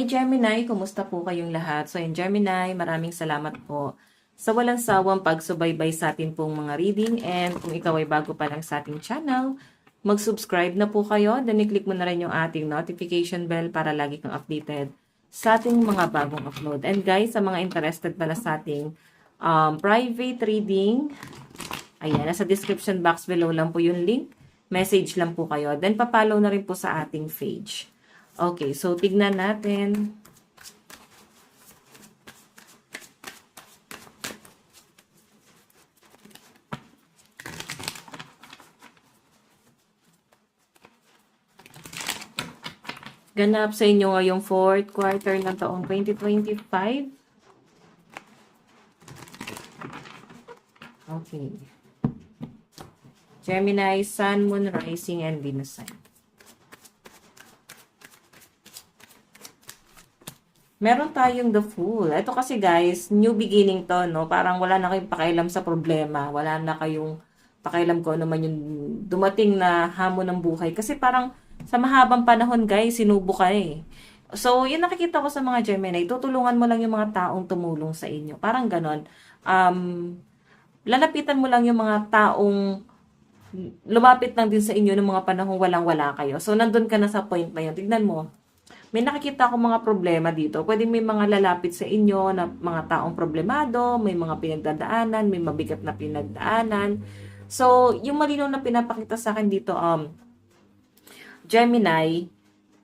Hi Gemini, kumusta po kayong lahat? So in Gemini, maraming salamat po sa walang sawang pagsubaybay sa atin pong mga reading, and kung ikaw ay bago pa lang sa ating channel, mag-subscribe na po kayo, then i-click mo na rin yung ating notification bell para lagi kang updated sa ating mga bagong upload. And guys, sa mga interested pala sa ating private reading, ayan, nasa description box below lang po yung link. Message lang po kayo. Then, papollow na rin po sa ating page. Okay, so tignan natin. Ganap sa inyo ngayong fourth quarter ng taong 2025. Okay. Gemini, Sun, Moon, Rising, and Venus sign. Meron tayong the Fool. Ito kasi guys, new beginning to, no? Parang wala na kayong pakialam sa problema. Wala na kayong pakialam ko ano man yung dumating na hamon ng buhay. Kasi parang sa mahabang panahon guys, sinubo ka eh. So, yun nakikita ko sa mga Gemini, tutulungan mo lang yung mga taong tumulong sa inyo. Parang ganon. Lalapitan mo lang yung mga taong lumapit lang din sa inyo ng mga panahong walang-wala kayo. So, nandun ka na sa point na yun. Tignan mo. May nakikita akong mga problema dito. Pwede may mga lalapit sa inyo na mga taong problemado, may mga pinagdadaanan, may mabigat na pinagdaanan. So, yung malinaw na pinapakita sa akin dito, Gemini,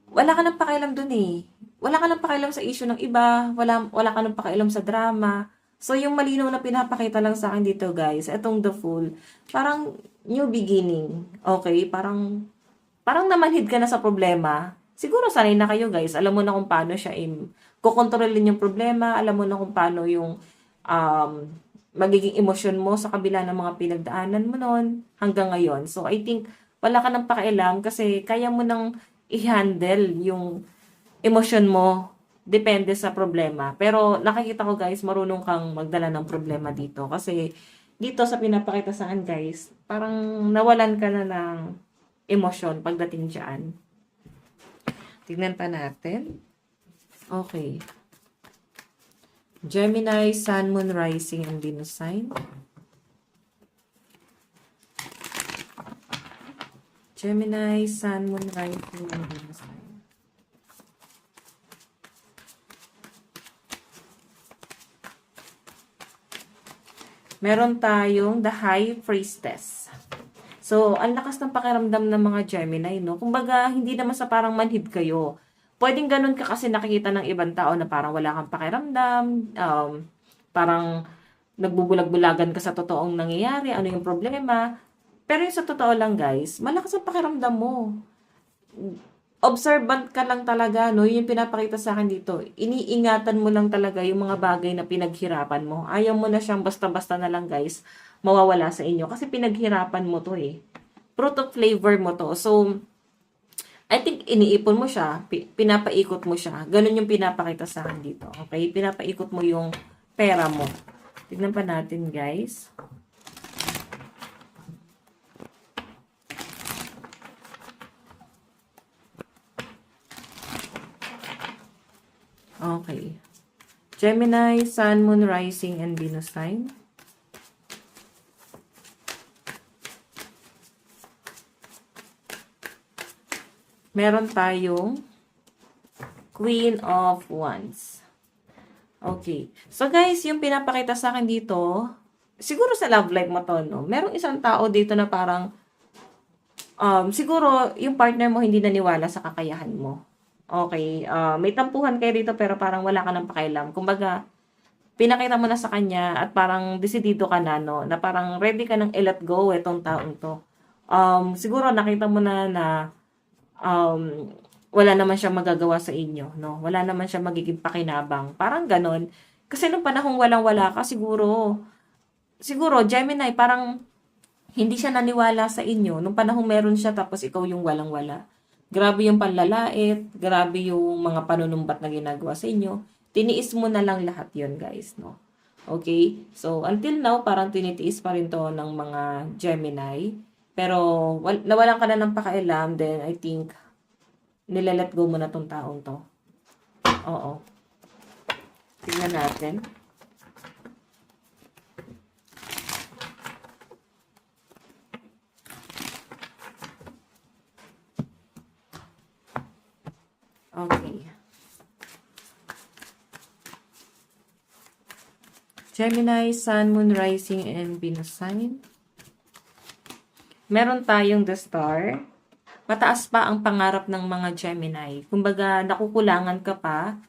wala ka nang pakialam dun eh. Wala ka nang pakialam sa issue ng iba, wala ka nang pakialam sa drama. So, yung malinaw na pinapakita lang sa akin dito, guys, etong the Fool, parang new beginning. Okay? Parang namanhid ka na sa problema. Siguro sanay na kayo, guys. Alam mo na kung paano siya kukontrolin yung problema. Alam mo na kung paano yung magiging emosyon mo sa kabila ng mga pinagdaanan mo noon hanggang ngayon. So, I think wala ka nang pakialam kasi kaya mo nang i-handle yung emosyon mo depende sa problema. Pero nakikita ko guys, marunong kang magdala ng problema dito. Kasi dito sa pinapakita sa akin guys, parang nawalan ka na ng emosyon pagdating dyan. Tignan pa natin. Okay. Gemini, Sun, Moon, Rising, and Venus sign. Gemini, Sun, Moon, Rising, and Venus sign. Meron tayong the High Priestess. So, ang lakas ng pakiramdam ng mga Gemini, no? Kumbaga, hindi naman sa parang manhid kayo. Pwedeng ganun ka kasi nakikita ng ibang tao na parang wala kang pakiramdam, parang nagbubulag-bulagan ka sa totoong nangyayari, ano yung problema. Pero yung sa totoo lang, guys, malakas ang pakiramdam mo. Observant ka lang talaga, no? Yung pinapakita sa akin dito. Iniingatan mo lang talaga yung mga bagay na pinaghirapan mo. Ayaw mo na siyang basta-basta na lang, guys, mawawala sa inyo. Kasi pinaghirapan mo to eh. Fruit of flavor mo to. So, I think iniipon mo siya, pinapaikot mo siya. Ganun yung pinapakita sa akin dito. Okay? Pinapaikot mo yung pera mo. Tignan pa natin, guys. Okay. Gemini, Sun, Moon, Rising, and Venus sign. Meron tayong Queen of Wands. Okay. So guys, yung pinapakita sa akin dito, siguro sa love life mo to, no? Merong isang tao dito na parang, siguro yung partner mo hindi naniwala sa kakayahan mo. Okay, may tampuhan kayo dito pero parang wala ka ng pakialam. Kumbaga, pinakita mo na sa kanya at parang desidido ka na, no? Na parang ready ka nang i-let go itong taong to. Siguro nakita mo na wala naman siya magagawa sa inyo, no? Wala naman siya magiging pakinabang. Parang ganon. Kasi nung panahong walang-wala ka, siguro, Gemini, parang hindi siya naniwala sa inyo. Nung panahong meron siya tapos ikaw yung walang-wala. Grabe yung panlalait, grabe yung mga panunumbat na ginagawa sa inyo. Tiniis mo na lang lahat yon guys, no? Okay? So, until now, parang tinitiis pa rin to ng mga Gemini. Pero, nawalan ka na ng pakialam, then I think, nilalet go mo na tong taong to. Oo. Tingnan natin. Okay. Gemini, Sun, Moon, Rising, and Venus sign. Meron tayong the Star. Mataas pa ang pangarap ng mga Gemini. Kumbaga, nakukulangan ka pa.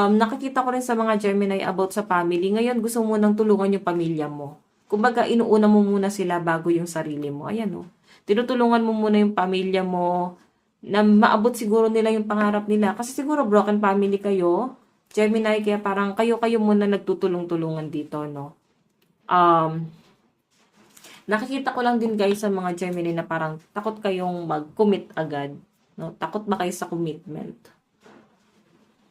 Nakikita ko rin sa mga Gemini about sa family. Ngayon, gusto mo nang tulungan yung pamilya mo. Kumbaga, inuuna mo muna sila bago yung sarili mo. Ayan o. Tinutulungan mo muna yung pamilya mo na maabot siguro nila yung pangarap nila. Kasi siguro broken family kayo, Gemini, kaya parang kayo-kayo muna nagtutulong-tulungan dito, no? Nakikita ko lang din guys sa mga Gemini na parang takot kayong mag-commit agad, no? Takot ba kayo sa commitment?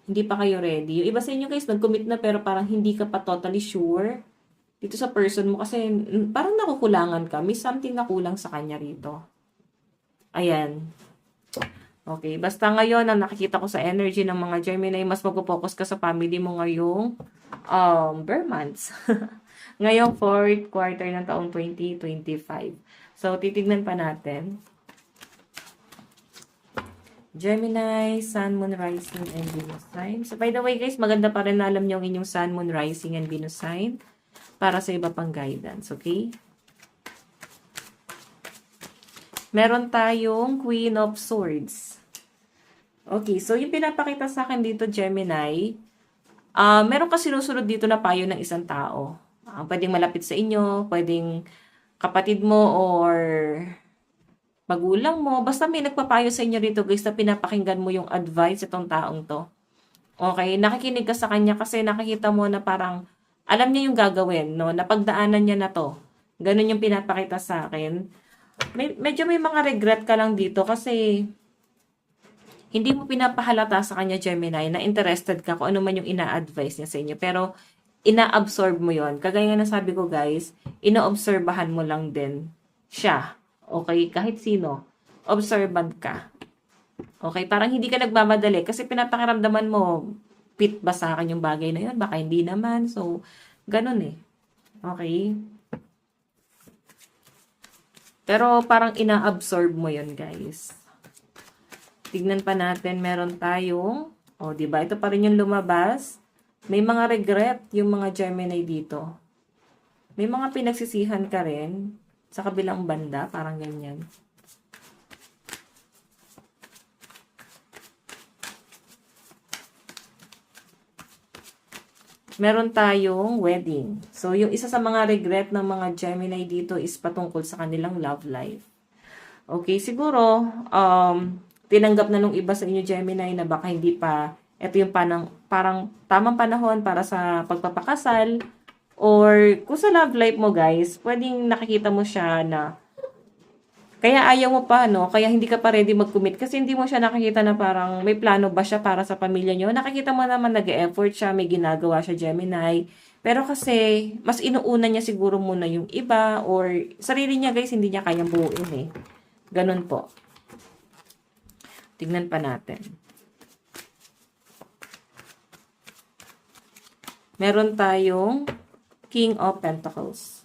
Hindi pa kayo ready. Yung iba sa inyo guys, nag-commit na pero parang hindi ka pa totally sure dito sa person mo kasi parang nakukulangan ka. May something na kulang sa kanya rito. Ayan. Okay, basta ngayon, ang nakikita ko sa energy ng mga Gemini, mas mag-focus ka sa family mo ngayong bare months. Ngayong 4th quarter ng taong 2025. So, titignan pa natin. Gemini, Sun, Moon, Rising, and Venus sign. So, by the way guys, maganda pa rin na alam niyo ang inyong Sun, Moon, Rising, and Venus sign para sa iba pang guidance, okay? Meron tayong Queen of Swords. Okay, so yung pinapakita sa akin dito, Gemini, meron ka sinusunod dito na payo ng isang tao. Pwedeng malapit sa inyo, pwedeng kapatid mo or magulang mo. Basta may nagpapayo sa inyo dito guys na pinapakinggan mo yung advice itong taong to. Okay, nakikinig ka sa kanya kasi nakikita mo na parang alam niya yung gagawin, no? Napagdaanan niya na to. Ganun yung pinapakita sa akin. Medyo may mga regret ka lang dito kasi hindi mo pinapahalata sa kanya, Gemini, na interested ka kung ano man yung ina-advise niya sa inyo. Pero, ina-absorb mo yon. Kagaya nga nasabi ko, guys, ina-obserbahan mo lang din siya. Okay? Kahit sino. Observant ka. Okay? Parang hindi ka nagmamadali kasi pinapakiramdaman mo, fit ba sa akin yung bagay na yun? Baka hindi naman. So, ganun eh. Okay? Pero, parang ina-absorb mo yon guys. Tignan pa natin, meron tayong, di ba? Ito pa rin yung lumabas. May mga regret yung mga Gemini dito. May mga pinagsisihan ka rin sa kabilang banda, parang ganyan. Meron tayong wedding. So, yung isa sa mga regret ng mga Gemini dito is patungkol sa kanilang love life. Okay, siguro, tinanggap na nung iba sa inyo Gemini na baka hindi pa ito yung parang tamang panahon para sa pagpapakasal or kung sa love life mo guys, pwedeng nakikita mo siya na kaya ayaw mo pa, no? Kaya hindi ka pa ready mag-commit kasi hindi mo siya nakikita na parang may plano ba siya para sa pamilya nyo. Nakikita mo naman nag-e-effort siya, may ginagawa siya Gemini. Pero kasi, mas inuuna niya siguro muna yung iba or sarili niya guys, hindi niya kayang buuin eh. Ganun po. Tignan pa natin. Meron tayong King of Pentacles.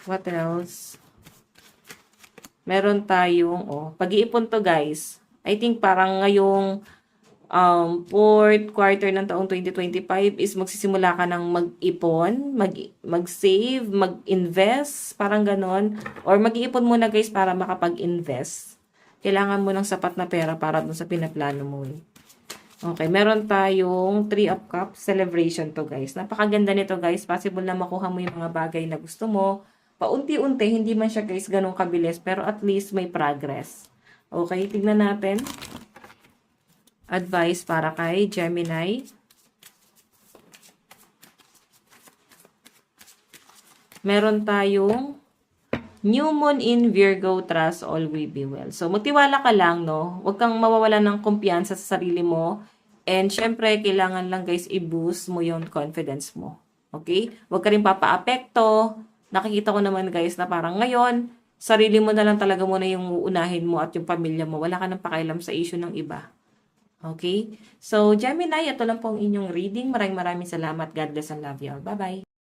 What else? Meron tayong, pag-iipon to guys. I think parang ngayong 4th quarter ng taong 2025 is magsisimula ka ng mag-ipon, mag-save, mag-invest, parang ganon. Or mag-iipon muna guys para makapag-invest. Kailangan mo ng sapat na pera para dun sa pinaplano mo. Okay, meron tayong 3 of Cups celebration to guys. Napakaganda nito guys. Possible na makuha mo yung mga bagay na gusto mo. Paunti-unti, hindi man siya guys ganun kabilis, pero at least may progress. Okay, tignan natin. Advice para kay Gemini. Meron tayong New Moon in Virgo, trust all will be well. So, magtiwala ka lang, no? Huwag kang mawawalan ng kumpiyansa sa sarili mo. And, syempre, kailangan lang, guys, i-boost mo yung confidence mo. Okay? Huwag ka rin papaapekto. Nakikita ko naman, guys, na parang ngayon, sarili mo na lang talaga muna yung uunahin mo at yung pamilya mo. Wala ka nang pakialam sa issue ng iba. Okay? So, Gemini, ito lang po ang inyong reading. Maraming salamat. God bless and love you all. Bye-bye.